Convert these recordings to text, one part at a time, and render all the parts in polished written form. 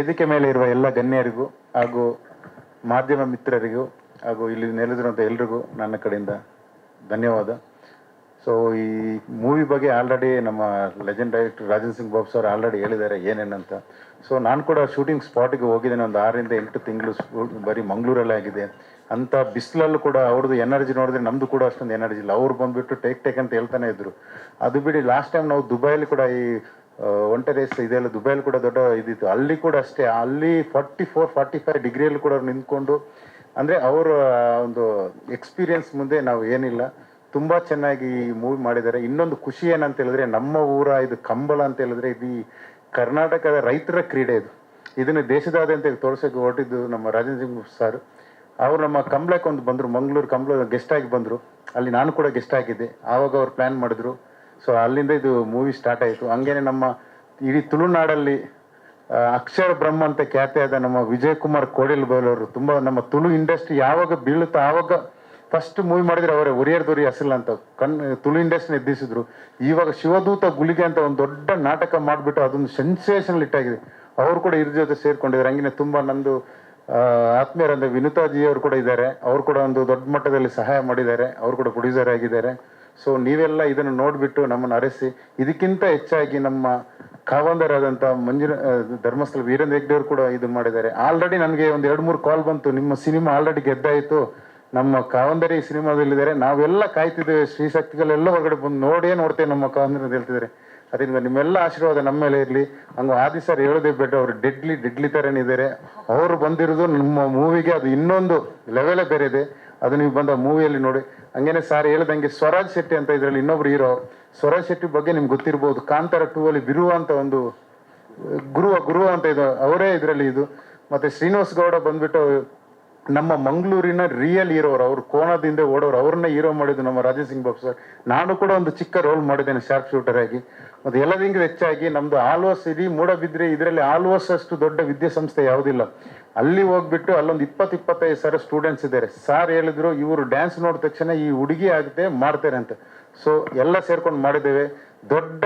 ವೇದಿಕೆ ಮೇಲೆ ಇರುವ ಎಲ್ಲ ಗಣ್ಯರಿಗೂ ಹಾಗೂ ಮಾಧ್ಯಮ ಮಿತ್ರರಿಗೂ ಹಾಗೂ ಇಲ್ಲಿ ನೆಲೆದಿರುವಂಥ ಎಲ್ರಿಗೂ ನನ್ನ ಕಡೆಯಿಂದ ಧನ್ಯವಾದ. ಸೊ ಈ ಮೂವಿ ಬಗ್ಗೆ ಆಲ್ರೆಡಿ ನಮ್ಮ legend director Rajan Singh Babu sir already ಹೇಳಿದ್ದಾರೆ ಏನೇನಂತ. ಸೊ ನಾನು ಕೂಡ ಶೂಟಿಂಗ್ ಸ್ಪಾಟಿಗೆ ಹೋಗಿದ್ದೇನೆ. ಒಂದು 6 ರಿಂದ 8 ತಿಂಗಳು ಬರೀ ಮಂಗಳೂರಲ್ಲೇ ಆಗಿದೆ. ಅಂಥ ಬಿಸಿಲಲ್ಲೂ ಕೂಡ ಅವ್ರದ್ದು ಎನರ್ಜಿ ನೋಡಿದ್ರೆ ನಮ್ಮದು ಕೂಡ ಅಷ್ಟೊಂದು ಎನರ್ಜಿ ಇಲ್ಲ. ಅವ್ರು ಬಂದುಬಿಟ್ಟು ಟೇಕ್ ಅಂತ ಹೇಳ್ತಾನೆ ಇದ್ರು. ಅದು ಬಿಡಿ ಲಾಸ್ಟ್ ಟೈಮ್ ನಾವು ದುಬೈಲಿ ಕೂಡ ಈ ಒಂಟೆ ರೇಸ್ ಇದೆಲ್ಲ ದುಬೈಲಿ ಕೂಡ ದೊಡ್ಡ ಇದಿತ್ತು. ಅಲ್ಲಿ ಕೂಡ ಅಷ್ಟೇ, ಅಲ್ಲಿ 44-45 ಡಿಗ್ರಿಯಲ್ಲಿ ಕೂಡ ನಿಂತ್ಕೊಂಡು, ಅಂದರೆ ಅವರ ಒಂದು ಎಕ್ಸ್ಪೀರಿಯನ್ಸ್ ಮುಂದೆ ನಾವು ಏನಿಲ್ಲ. ತುಂಬ ಚೆನ್ನಾಗಿ ಈ ಮೂವಿ ಮಾಡಿದ್ದಾರೆ. ಇನ್ನೊಂದು ಖುಷಿ ಏನಂತ ಹೇಳಿದ್ರೆ, ನಮ್ಮ ಊರ ಇದು ಕಂಬಳ ಅಂತ ಹೇಳಿದ್ರೆ ಇದು ಕರ್ನಾಟಕದ ರೈತರ ಕ್ರೀಡೆ. ಇದನ್ನು ದೇಶದಾದ್ಯಂತ ತೋರಿಸೋಕೆ ಹೊರಟಿದ್ದು ನಮ್ಮ ರಾಜನ್ ಸಿಂಗ್ ಸರ್. ಅವರು ನಮ್ಮ ಕಂಬಳಕ್ಕೆ ಒಂದು ಬಂದರು, ಮಂಗಳೂರು ಕಂಬಳ ಗೆಸ್ಟ್ ಆಗಿ ಬಂದರು. ಅಲ್ಲಿ ನಾನು ಕೂಡ ಗೆಸ್ಟ್ ಆಗಿದ್ದೆ. ಆವಾಗ ಅವ್ರು ಪ್ಲ್ಯಾನ್ ಮಾಡಿದ್ರು. ಸೊ ಅಲ್ಲಿಂದ ಇದು ಮೂವಿ ಸ್ಟಾರ್ಟ್ ಆಯಿತು. ಹಂಗೇನೆ ನಮ್ಮ ಇಡೀ ತುಳುನಾಡಲ್ಲಿ ಅಕ್ಷರ ಬ್ರಹ್ಮ ಅಂತ ಖ್ಯಾತಿಯಾದ ನಮ್ಮ ವಿಜಯ್ ಕುಮಾರ್ ಕೋಡಿಲ್ ಬೈಲವರು ತುಂಬ ನಮ್ಮ ತುಳು ಇಂಡಸ್ಟ್ರಿ ಯಾವಾಗ ಬೀಳುತ್ತೋ ಆವಾಗ ಫಸ್ಟ್ ಮೂವಿ ಮಾಡಿದ್ರೆ ಅವರೇ ಒರಿಯರ್ದೊರಿ ಅಸಲ್ ಅಂತ ತುಳು ಇಂಡಸ್ಟ್ರಿನ ಎದ್ದಿಸಿದ್ರು. ಇವಾಗ ಶಿವದೂತ ಗುಳಿಗೆ ಅಂತ ಒಂದು ದೊಡ್ಡ ನಾಟಕ ಮಾಡಿಬಿಟ್ಟು ಅದೊಂದು ಸೆನ್ಸೇಷನಲ್ ಹಿಟ್ಟಾಗಿದೆ. ಅವರು ಕೂಡ ಇದ್ರ ಜೊತೆ ಸೇರ್ಕೊಂಡಿದ್ದಾರೆ. ಹಂಗೆ ತುಂಬ ನಂದು ಆತ್ಮೀಯರಂದ್ರೆ ವಿನುತಾಜಿ ಅವರು ಕೂಡ ಇದ್ದಾರೆ. ಅವರು ಕೂಡ ಒಂದು ದೊಡ್ಡ ಮಟ್ಟದಲ್ಲಿ ಸಹಾಯ ಮಾಡಿದ್ದಾರೆ. ಅವರು ಕೂಡ ಪ್ರೊಡ್ಯೂಸರ್ ಆಗಿದ್ದಾರೆ. ಸೊ ನೀವೆಲ್ಲ ಇದನ್ನು ನೋಡಿಬಿಟ್ಟು ನಮ್ಮನ್ನು ಅರಸಿ, ಇದಕ್ಕಿಂತ ಹೆಚ್ಚಾಗಿ ನಮ್ಮ ಕಾವಂದರಾದಂಥ ಧರ್ಮಸ್ಥಳ ವೀರೇಂದ್ರ ಹೆಗ್ಡೆ ಅವರು ಕೂಡ ಇದು ಮಾಡಿದ್ದಾರೆ. ಆಲ್ರೆಡಿ ನನಗೆ ಒಂದು 2-3 ಕಾಲ್ ಬಂತು, ನಿಮ್ಮ ಸಿನಿಮಾ ಆಲ್ರೆಡಿ ಗೆದ್ದಾಯಿತು, ನಮ್ಮ ಕಾವಂದರಿ ಸಿನಿಮಾದಲ್ಲಿದ್ದಾರೆ, ನಾವೆಲ್ಲ ಕಾಯ್ತಿದ್ದೇವೆ, ಶ್ರೀಶಕ್ತಿಗಳೆಲ್ಲ ಹೊರಗಡೆ ಬಂದು ನೋಡ್ತೇವೆ ನಮ್ಮ ಕಾವಂದರಿ ಅಂತ ಹೇಳ್ತಿದ್ದಾರೆ. ಅದರಿಂದ ನಿಮ್ಮೆಲ್ಲ ಆಶೀರ್ವಾದ ನಮ್ಮ ಮೇಲೆ ಇರಲಿ. ಹಂಗೆ ಆದಿ ಸರ್ ಹೇಳೋದೇ ಬೇಡ, ಅವರು ಡೆಡ್ಲಿ ಥರನೇ ಇದ್ದಾರೆ. ಅವರು ಬಂದಿರೋದು ನಮ್ಮ ಮೂವಿಗೆ ಅದು ಇನ್ನೊಂದು ಲೆವೆಲೇ ಬೇರೆ ಇದೆ. ಅದು ನೀವು ಬಂದ ಮೂವಿಯಲ್ಲಿ ನೋಡಿ. ಹಂಗೇನೆ ಸರ್ ಹೇಳ್ದಂಗೆ ಸ್ವರಾಜ್ ಶೆಟ್ಟಿ ಅಂತ ಇದರಲ್ಲಿ ಇನ್ನೊಬ್ರು ಹೀರೋ. ಸ್ವರಾಜ್ ಶೆಟ್ಟಿ ಬಗ್ಗೆ ನಿಮ್ಗೆ ಗೊತ್ತಿರ್ಬೋದು. ಕಾಂತಾರ 2 ಅಲ್ಲಿ ಬಿರುವ ಅಂತ ಒಂದು ಗುರುವ ಅಂತ ಇದು ಅವರೇ ಇದರಲ್ಲಿ ಇದು. ಮತ್ತೆ ಶ್ರೀನಿವಾಸ್ ಗೌಡ ಬಂದ್ಬಿಟ್ಟು ನಮ್ಮ ಮಂಗಳೂರಿನ ರಿಯಲ್ ಹೀರೋ ಅವರು ಕೋಣದಿಂದ ಓಡೋರು, ಅವ್ರನ್ನ ಹೀರೋ ಮಾಡಿದ್ದು ನಮ್ಮ ರಾಜನ್ ಸಿಂಗ್ ಬಾಬು ಸರ್. ನಾನು ಕೂಡ ಒಂದು ಚಿಕ್ಕ ರೋಲ್ ಮಾಡಿದ್ದೇನೆ ಶಾರ್ಪ್ ಶೂಟರ್ ಆಗಿ. ಮತ್ತು ಎಲ್ಲದಿಂದ ಹೆಚ್ಚಾಗಿ ನಮ್ದು ಆಲ್ವಾಸ್ ಇಡೀ ಮೂಡಬಿದ್ರೆ ಇದರಲ್ಲಿ ಆಲ್ವಾಸ್ ಅಷ್ಟು ದೊಡ್ಡ ವಿದ್ಯಾಸಂಸ್ಥೆ ಯಾವುದಿಲ್ಲ. ಅಲ್ಲಿ ಹೋಗ್ಬಿಟ್ಟು ಅಲ್ಲೊಂದು 20-25 ಸಾವಿರ ಸ್ಟೂಡೆಂಟ್ಸ್ ಇದ್ದಾರೆ. ಸಾರ್ ಹೇಳಿದ್ರು ಇವರು ಡ್ಯಾನ್ಸ್ ನೋಡಿದ ತಕ್ಷಣ ಈ ಹುಡುಗಿ ಆಗುತ್ತೆ ಮಾಡ್ತಾರೆ ಅಂತ. ಸೊ ಎಲ್ಲ ಸೇರ್ಕೊಂಡು ಮಾಡಿದ್ದೇವೆ. ದೊಡ್ಡ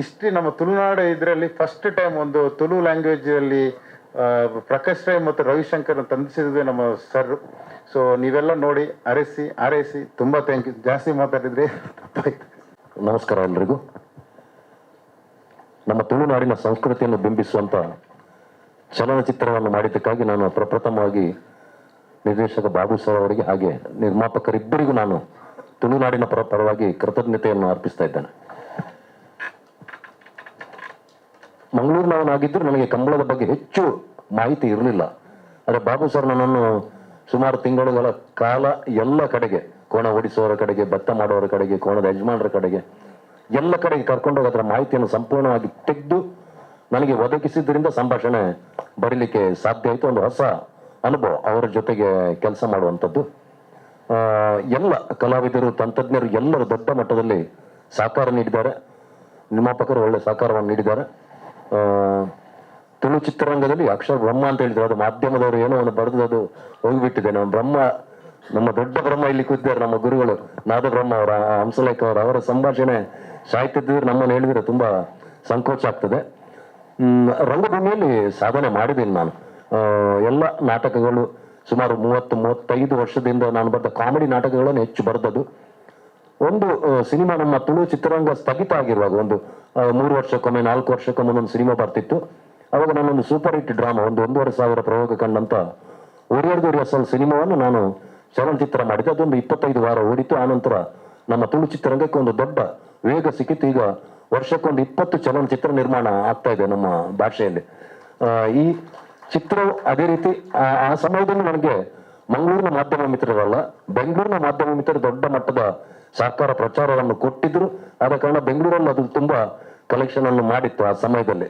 ಇಷ್ಟು ನಮ್ಮ ತುಳುನಾಡು ಇದರಲ್ಲಿ ಫಸ್ಟ್ ಟೈಮ್ ಒಂದು ತುಳು ಲ್ಯಾಂಗ್ವೇಜ್ ಅಲ್ಲಿ ಪ್ರಕಾಶ್ ರೈ ಮತ್ತು ರವಿಶಂಕರ್ ತಂದಿಸಿದ್ವಿ ನಮ್ಮ ಸರ್. ಸೊ ನೀವೆಲ್ಲ ನೋಡಿ ಆರೈಸಿ ತುಂಬಾ ಥ್ಯಾಂಕ್ ಯು. ಜಾಸ್ತಿ ಮಾತಾಡಿದ್ರೆ ತಪ್ಪಾಯ್ತು. ನಮಸ್ಕಾರ ಎಲ್ರಿಗೂ. ನಮ್ಮ ತುಳುನಾಡಿನ ಸಂಸ್ಕೃತಿಯನ್ನು ಬಿಂಬಿಸುವಂತ ಚಲನಚಿತ್ರವನ್ನು ಮಾಡಿದ್ದಕ್ಕಾಗಿ ನಾನು ಪ್ರಪ್ರಥಮವಾಗಿ ನಿರ್ದೇಶಕ ಬಾಬು ಸರ್ ಅವರಿಗೆ ಹಾಗೆ ನಿರ್ಮಾಪಕರಿಬ್ಬರಿಗೂ ನಾನು ತುಳುನಾಡಿನ ಪರವಾಗಿ ಕೃತಜ್ಞತೆಯನ್ನು ಅರ್ಪಿಸ್ತಾ ಇದ್ದೇನೆ. ಮಂಗಳೂರಿನವನಾಗಿದ್ದರೂ ನನಗೆ ಕಂಬಳದ ಬಗ್ಗೆ ಹೆಚ್ಚು ಮಾಹಿತಿ ಇರಲಿಲ್ಲ. ಆದರೆ ಬಾಬು ಸರ್ ನನ್ನನ್ನು ಸುಮಾರು ತಿಂಗಳುಗಳ ಕಾಲ ಎಲ್ಲ ಕಡೆಗೆ, ಕೋಣ ಓಡಿಸುವವರ ಕಡೆಗೆ, ಭತ್ತ ಮಾಡುವವರ ಕಡೆಗೆ, ಕೋಣದ ಯಜಮಾನರ ಕಡೆಗೆ, ಎಲ್ಲ ಕಡೆಗೆ ಕರ್ಕೊಂಡೋಗಿ ಅದರ ಮಾಹಿತಿಯನ್ನು ಸಂಪೂರ್ಣವಾಗಿ ತೆಗೆದು ನನಗೆ ಒದಗಿಸಿದ್ರಿಂದ ಸಂಭಾಷಣೆ ಬರೀಲಿಕ್ಕೆ ಸಾಧ್ಯ ಆಯಿತು. ಒಂದು ಹೊಸ ಅನುಭವ ಅವರ ಜೊತೆಗೆ ಕೆಲಸ ಮಾಡುವಂಥದ್ದು. ಎಲ್ಲ ಕಲಾವಿದರು, ತಂತ್ರಜ್ಞರು ಎಲ್ಲರೂ ದೊಡ್ಡ ಮಟ್ಟದಲ್ಲಿ ಸಹಕಾರ ನೀಡಿದ್ದಾರೆ. ನಿರ್ಮಾಪಕರು ಒಳ್ಳೆ ಸಹಕಾರವನ್ನು ನೀಡಿದ್ದಾರೆ. ತುಳು ಚಿತ್ರರಂಗದಲ್ಲಿ ಅಕ್ಷರ ಬ್ರಹ್ಮ ಅಂತ ಹೇಳಿದ್ರು, ಅದು ಮಾಧ್ಯಮದವರು ಏನೋ ಒಂದು ಬರೆದು ಅದು ಹೋಗಿಬಿಟ್ಟಿದೆ. ನಮ್ಮ ದೊಡ್ಡ ಬ್ರಹ್ಮ ಇಲ್ಲಿ ಕೂತಿದ್ದಾರೆ, ನಮ್ಮ ಗುರುಗಳು ನಾದ ಬ್ರಹ್ಮ ಅವರ, ಹಂಸಲೇಖ ಅವರ ಸಂಭಾಷಣೆ ಸಾಹಿತ್ಯದಿದ್ರು ನಮ್ಮನ್ನು ಹೇಳಿದ್ರೆ ತುಂಬಾ ಸಂಕೋಚ ಆಗ್ತದೆ. ರಂಗಭೂಮಿಯಲ್ಲಿ ಸಾಧನೆ ಮಾಡಿದ್ದೀನಿ ನಾನು. ಎಲ್ಲ ನಾಟಕಗಳು ಸುಮಾರು 30-35 ವರ್ಷದಿಂದ ನಾನು ಬರೆದ ಕಾಮಿಡಿ ನಾಟಕಗಳನ್ನು ಹೆಚ್ಚು ಬರೆದದ್ದು. ಒಂದು ಸಿನಿಮಾ ನಮ್ಮ ತುಳು ಚಿತ್ರರಂಗ ಸ್ಥಗಿತ ಆಗಿರುವಾಗ ಒಂದು 3 ವರ್ಷಕ್ಕೊಮ್ಮೆ 4 ವರ್ಷಕ್ಕೊಮ್ಮೆ ಒಂದು ಸಿನಿಮಾ ಬರ್ತಿತ್ತು. ಅವಾಗ ನಾನೊಂದು ಸೂಪರ್ ಹಿಟ್ ಡ್ರಾಮಾ, ಒಂದು 1,500 ಪ್ರಯೋಗ ಕಂಡಂತ ಒರಿಯರ್ದೊರಿ ಅಸಲ್ ಸಿನಿಮಾವನ್ನು ನಾನು ಚಲನಚಿತ್ರ ಮಾಡಿದ್ದೆ. ಅದೊಂದು 25 ವಾರ ಓಡಿತು. ಆನಂತರ ನಮ್ಮ ತುಳು ಚಿತ್ರರಂಗಕ್ಕೆ ಒಂದು ದೊಡ್ಡ ವೇಗ ಸಿಕ್ಕಿತ್ತು. ಈಗ ವರ್ಷಕ್ಕೊಂದು 20 ಚಲನಚಿತ್ರ ನಿರ್ಮಾಣ ಆಗ್ತಾ ಇದೆ ನಮ್ಮ ಭಾಷೆಯಲ್ಲಿ. ಈ ಚಿತ್ರವು ಅದೇ ರೀತಿ ಆ ಸಮಯದಲ್ಲಿ ನನಗೆ ಮಂಗಳೂರಿನ ಮಾಧ್ಯಮ ಮಿತ್ರರಲ್ಲ, ಬೆಂಗಳೂರಿನ ಮಾಧ್ಯಮ ಮಿತ್ರರು ದೊಡ್ಡ ಮಟ್ಟದ ಸಹಕಾರ ಪ್ರಚಾರವನ್ನು ಕೊಟ್ಟಿದ್ರು. ಆದ ಕಾರಣ ಬೆಂಗಳೂರಲ್ಲಿ ಅದು ತುಂಬಾ ಕಲೆಕ್ಷನ್ ಅನ್ನು ಮಾಡಿತ್ತು ಆ ಸಮಯದಲ್ಲಿ.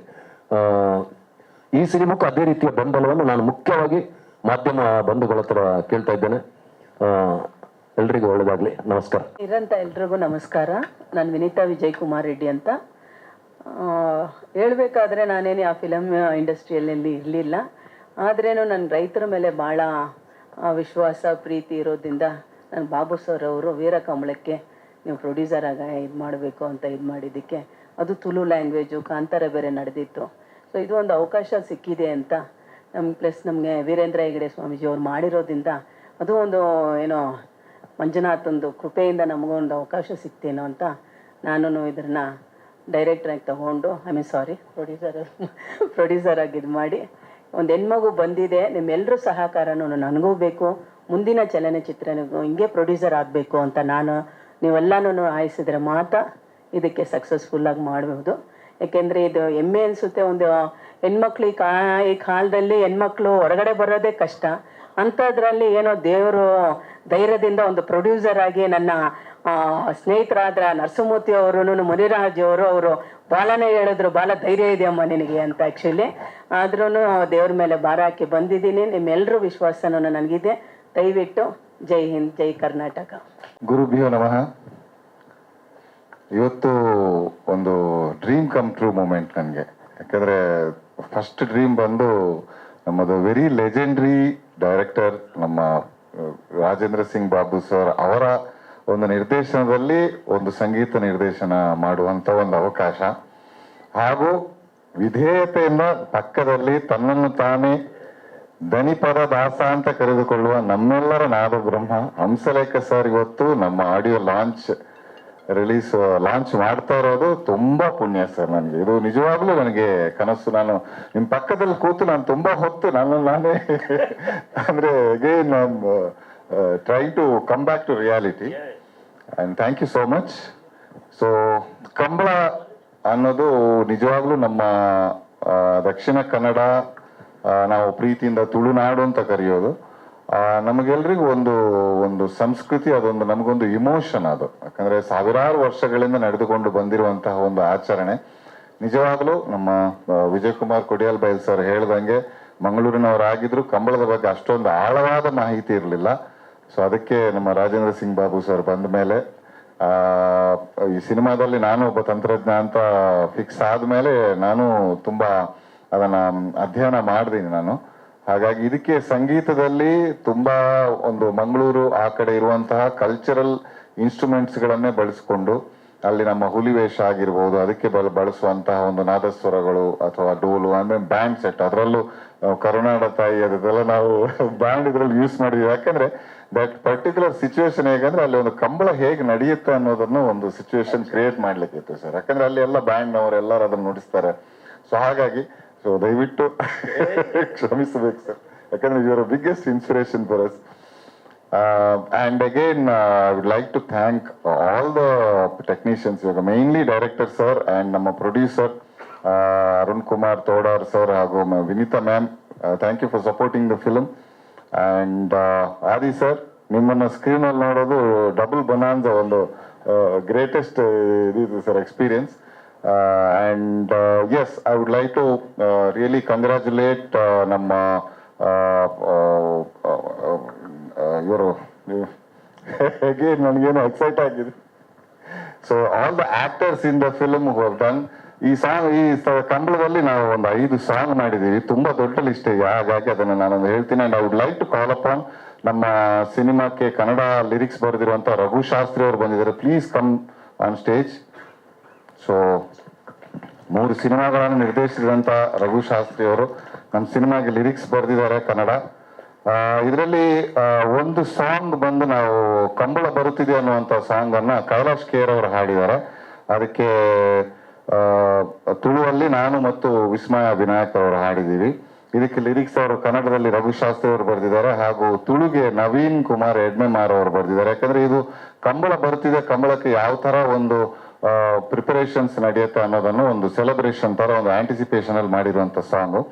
ಈ ಸಿನಿಮಾಕ್ಕೂ ಅದೇ ರೀತಿಯ ಬೆಂಬಲವನ್ನು ನಾನು ಮುಖ್ಯವಾಗಿ ಮಾಧ್ಯಮ ಬಂಧುಗಳ ಹತ್ರ ಕೇಳ್ತಾ ಇದ್ದೇನೆ. ಎಲ್ರಿಗೂ ಒಳ್ಳೆದಾಗ್ಲಿ. ನಮಸ್ಕಾರ. ಇರಂತ ಎಲ್ರಿಗೂ ನಮಸ್ಕಾರ. ನಾನು ವಿನೀತಾ ವಿಜಯ್ ಕುಮಾರ್ ರೆಡ್ಡಿ ಅಂತ. ಹೇಳ್ಬೇಕಾದ್ರೆ ನಾನೇನು ಆ ಫಿಲಮ್ ಇಂಡಸ್ಟ್ರಿಯಲ್ಲಿ ಇರಲಿಲ್ಲ. ಆದ್ರೇನು ನನ್ನ ರೈತರ ಮೇಲೆ ಭಾಳ ವಿಶ್ವಾಸ ಪ್ರೀತಿ ಇರೋದ್ರಿಂದ ನಾನು ಬಾಬು ಸರ್ ಅವರು ವೀರಕಮಲಕ್ಕೆ ನೀವು ಪ್ರೊಡ್ಯೂಸರ್ ಆಗ ಇದು ಮಾಡಬೇಕು ಅಂತ ಇದು ಮಾಡಿದ್ದಕ್ಕೆ, ಅದು ತುಳು ಲ್ಯಾಂಗ್ವೇಜು ಕಾಂತಾರ ಬೇರೆ ನಡೆದಿತ್ತು. ಸೊ ಸೊ ಇದು ಒಂದು ಅವಕಾಶ ಸಿಕ್ಕಿದೆ ಅಂತ ಪ್ಲಸ್ ನಮಗೆ ವೀರೇಂದ್ರ ಹೆಗಡೆ ಸ್ವಾಮೀಜಿ ಅವ್ರು ಮಾಡಿರೋದ್ರಿಂದ ಅದು ಒಂದು ಏನೋ ಮಂಜುನಾಥಂದು ಕೃಪೆಯಿಂದ ನಮಗೊಂದು ಅವಕಾಶ ಸಿಕ್ತೇನೋ ಅಂತ ನಾನು ಇದನ್ನು ಡೈರೆಕ್ಟ್ರಾಗಿ ತಗೊಂಡು ಪ್ರೊಡ್ಯೂಸರ್ ಆಗಿ ಇದು ಮಾಡಿ ಒಂದು ಹೆಣ್ಮಗು ಬಂದಿದೆ, ನಿಮ್ಮೆಲ್ಲರೂ ಸಹಕಾರನೂ ನನಗೂ ಬೇಕು, ಮುಂದಿನ ಚಲನಚಿತ್ರನಿಗೂ ಹಿಂಗೆ ಪ್ರೊಡ್ಯೂಸರ್ ಆಗಬೇಕು ಅಂತ ನೀವೆಲ್ಲನೂ ಆಯಿಸಿದ್ರೆ ಮಾತ್ರ ಇದಕ್ಕೆ ಸಕ್ಸಸ್ಫುಲ್ಲಾಗಿ ಮಾಡಬಹುದು. ಯಾಕೆಂದರೆ ಇದು ಹೆಮ್ಮೆ ಅನಿಸುತ್ತೆ. ಒಂದು ಹೆಣ್ಮಕ್ಳು ಈ ಕಾಲದಲ್ಲಿ ಹೆಣ್ಮಕ್ಳು ಹೊರಗಡೆ ಬರೋದೇ ಕಷ್ಟ. ಅಂಥದ್ರಲ್ಲಿ ಏನೋ ದೇವರು ಧೈರ್ಯದಿಂದ ಒಂದು ಪ್ರೊಡ್ಯೂಸರ್ ಆಗಿ ನನ್ನ ಸ್ನೇಹಿತರಾದ ನರಸಿಂಹಮೂರ್ತಿ ಅವರು ಮುನಿರಾಜ್ ಅವರು ಬಾಲನೇ ಹೇಳಿದ್ರು, ಬಾಲ ಧೈರ್ಯ ಇದೆಯಮ್ಮ ನಿನಗೆ ಅಂತ. ಆ್ಯಕ್ಚುಲಿ ಆದ್ರೂ ದೇವ್ರ ಮೇಲೆ ಭಾರ ಹಾಕಿ ಬಂದಿದ್ದೀನಿ. ನಿಮ್ಮೆಲ್ಲರೂ ವಿಶ್ವಾಸನೂ ನನಗಿದೆ. ದಯವಿಟ್ಟು ಜೈ ಹಿಂದ್, ಜೈ ಕರ್ನಾಟಕ. ಗುರುಭ್ಯೋ ನಮಃ. ಇವತ್ತು ಒಂದು ಡ್ರೀಮ್ ಕಮ್ ಟ್ರೂ ಮೂಮೆಂಟ್ ನನಗೆ. ಯಾಕಂದರೆ ಫಸ್ಟ್ ಡ್ರೀಮ್ ಬಂದು ನಮ್ಮದು ವೆರಿ ಲೆಜೆಂಡ್ರಿ ಡೈರೆಕ್ಟರ್ ನಮ್ಮ ರಾಜೇಂದ್ರ ಸಿಂಗ್ ಬಾಬು ಸರ್ ಅವರ ಒಂದು ನಿರ್ದೇಶನದಲ್ಲಿ ಒಂದು ಸಂಗೀತ ನಿರ್ದೇಶನ ಮಾಡುವಂಥ ಒಂದು ಅವಕಾಶ, ಹಾಗೂ ವಿಧೇಯತೆಯಿಂದ ಪಕ್ಕದಲ್ಲಿ ತನ್ನನ್ನು ತಾನೇ ದನಿಪದ ದಾಸ ಅಂತ ಕರೆದುಕೊಳ್ಳುವ ನಮ್ಮೆಲ್ಲರ ನಾದ ಬ್ರಹ್ಮ ಹಂಸಲೇಖ ಸರ್ ಇವತ್ತು ನಮ್ಮ ಆಡಿಯೋ ಲಾಂಚ್ ಮಾಡ್ತಾ ಇರೋದು ತುಂಬಾ ಪುಣ್ಯ ಸರ್. ನನಗೆ ಇದು ನಿಜವಾಗ್ಲೂ ನನಗೆ ಕನಸು. ನಾನು ನಿಮ್ಮ ಪಕ್ಕದಲ್ಲಿ ಕೂತು ನಾನು ತುಂಬಾ ಹೊತ್ತು ನಾನೇ ಅಂದ್ರೆ again try to come back to reality and thank you so much. So Kambala ಅನ್ನೋದು ನಿಜವಾಗ್ಲೂ ನಮ್ಮ ದಕ್ಷಿಣ ಕನ್ನಡ ನಾವು ಪ್ರೀತಿಯಿಂದ ತುಳುನಾಡು ಅಂತ ಕರೆಯೋದು. ನಮಗೆಲ್ರಿಗೂ ಒಂದು ಸಂಸ್ಕೃತಿ, ಅದೊಂದು ನಮಗೊಂದು ಇಮೋಷನ್ ಅದು. ಯಾಕಂದ್ರೆ ಸಾವಿರಾರು ವರ್ಷಗಳಿಂದ ನಡೆದುಕೊಂಡು ಬಂದಿರುವಂತಹ ಒಂದು ಆಚರಣೆ. ನಿಜವಾಗ್ಲೂ ನಮ್ಮ ವಿಜಯ್ ಕುಮಾರ್ ಕೊಡಿಯಾಲ್ ಬೈಲ್ ಸರ್ ಹೇಳ್ದಂಗೆ ಮಂಗಳೂರಿನವರಾಗಿದ್ರು ಕಂಬಳದ ಬಗ್ಗೆ ಅಷ್ಟೊಂದು ಆಳವಾದ ಮಾಹಿತಿ ಇರಲಿಲ್ಲ. ಸೊ ಅದಕ್ಕೆ ನಮ್ಮ ರಾಜೇಂದ್ರ ಸಿಂಗ್ ಬಾಬು ಸರ್ ಬಂದ ಮೇಲೆ ಈ ಸಿನಿಮಾದಲ್ಲಿ ನಾನು ಒಬ್ಬ ತಂತ್ರಜ್ಞ ಅಂತ ಫಿಕ್ಸ್ ಆದ್ಮೇಲೆ ನಾನು ತುಂಬಾ ಅದನ್ನ ಅಧ್ಯಯನ ಮಾಡಿದ್ದೀನಿ ನಾನು. ಹಾಗಾಗಿ ಇದಕ್ಕೆ ಸಂಗೀತದಲ್ಲಿ ತುಂಬಾ ಒಂದು ಮಂಗಳೂರು ಆ ಕಡೆ ಇರುವಂತಹ ಕಲ್ಚರಲ್ ಇನ್ಸ್ಟ್ರೂಮೆಂಟ್ಸ್ ಗಳನ್ನೇ ಬಳಸಿಕೊಂಡು ಅಲ್ಲಿ ನಮ್ಮ ಹುಲಿವೇಷ ಆಗಿರ್ಬೋದು, ಅದಕ್ಕೆ ಬಳಸುವಂತಹ ಒಂದು ನಾದಸ್ವರಗಳು ಅಥವಾ ಡೋಲು, ಆಮೇಲೆ ಬ್ಯಾಂಡ್ ಸೆಟ್, ಅದರಲ್ಲೂ ಕರುನಾಡ ತಾಯಿ ಅದೆಲ್ಲ ನಾವು ಬ್ಯಾಂಡ್ ಇದ್ರಲ್ಲಿ ಯೂಸ್ ಮಾಡಿದ್ವಿ. ಯಾಕಂದ್ರೆ ದಟ್ ಪರ್ಟಿಕ್ಯುಲರ್ ಸಿಚುವೇಶನ್ ಹೇಗಂದ್ರೆ ಅಲ್ಲಿ ಒಂದು ಕಂಬಳ ಹೇಗೆ ನಡೆಯುತ್ತೆ ಅನ್ನೋದನ್ನು ಒಂದು ಸಿಚುವೇಶನ್ ಕ್ರಿಯೇಟ್ ಮಾಡ್ಲಿಕ್ಕಿತ್ತು ಸರ್. ಯಾಕಂದ್ರೆ ಅಲ್ಲಿ ಎಲ್ಲ ಬ್ಯಾಂಡ್ ಎಲ್ಲರೂ ಅದನ್ನ ನುಡಿಸ್ತಾರೆ. ಸೊ ಹಾಗಾಗಿ ದಯವಿಟ್ಟು ಕ್ಷಮಿಸಬೇಕು ಸರ್, ಯಾಕಂದ್ರೆ your biggest inspiration for us. And again, I would like to thank all the technicians, mainly director sir and ನಮ್ಮ producer Arun Kumar Todar sir ಹಾಗೂ Vinita ma'am. Thank you for supporting the film. And Adi sir, ನಿಮ್ಮನ್ನ screen ಅಲ್ಲಿ ನೋಡೋದು double ಬನಾನ್ಸ, ಒಂದು greatest ಇದು sir experience. And yes, I would like to really congratulate ನಮ್ಮ ಇವರು again ನನಗೇನು ಎಕ್ಸೈಟ್ ಆಗಿದೆ. So all the actors in the film ಹು ಹವ್ ಡನ್. ಈ ಕಂಬಳದಲ್ಲಿ ನಾವು ಒಂದು 5 ಸಾಂಗ್ ಮಾಡಿದೀವಿ, ತುಂಬಾ ದೊಡ್ಡ ಲಿಸ್ಟ್ ಇದೆ. ಹಾಗಾಗಿ ಅದನ್ನು ನಾನೊಂದು ಹೇಳ್ತೀನಿ. And I would like to call upon ನಮ್ಮ ಸಿನಿಮಾಕ್ಕೆ ಕನ್ನಡ ಲಿರಿಕ್ಸ್ ಬರೆದಿರುವಂತ ರಘು ಶಾಸ್ತ್ರಿ ಅವರು ಬಂದಿದ್ದಾರೆ. Please come on stage. So 3 ಸಿನಿಮಾಗಳನ್ನು ನಿರ್ದೇಶಿಸಿದಂತ ರಘು ಶಾಸ್ತ್ರಿ ಅವರು ನಮ್ಮ ಸಿನಿಮಾಗೆ ಲಿರಿಕ್ಸ್ ಬರೆದಿದ್ದಾರೆ ಕನ್ನಡ. ಇದರಲ್ಲಿ ಒಂದು ಸಾಂಗ್ ಬಂದು ನಾವು ಕಂಬಳ ಬರುತ್ತಿದೆ ಅನ್ನುವಂಥ ಸಾಂಗ್ ಅನ್ನ ಕೈಲಾಶ್ ಕೇರ್ ಅವರು ಹಾಡಿದ್ದಾರೆ. ಅದಕ್ಕೆ ತುಳುವಲ್ಲಿ ನಾನು ಮತ್ತು ವಿಸ್ಮಯ ವಿನಾಯಕ್ ಅವರು ಹಾಡಿದ್ದೀವಿ. ಇದಕ್ಕೆ ಲಿರಿಕ್ಸ್ ಅವರು ಕನ್ನಡದಲ್ಲಿ ರಘುಶಾಸ್ತ್ರಿ ಅವರು ಬರೆದಿದ್ದಾರೆ, ಹಾಗೂ ತುಳುಗೆ ನವೀನ್ ಕುಮಾರ್ ಎಡ್ಮೆಮಾರ್ ಅವರು ಬರೆದಿದ್ದಾರೆ. ಯಾಕಂದ್ರೆ ಇದು ಕಂಬಳ ಬರುತ್ತಿದೆ, ಕಂಬಳಕ್ಕೆ ಯಾವ ತರ ಒಂದು ಪ್ರಿಪರೇಷನ್ಸ್ ನಡೆಯುತ್ತೆ ಅನ್ನೋದನ್ನು ಒಂದು ಸೆಲೆಬ್ರೇಷನ್ ತರ ಒಂದು ಆಂಟಿಸಿಪೇಷನ್ ಅಲ್ಲಿ ಮಾಡಿರುವಂತ ಸಾಂಗು.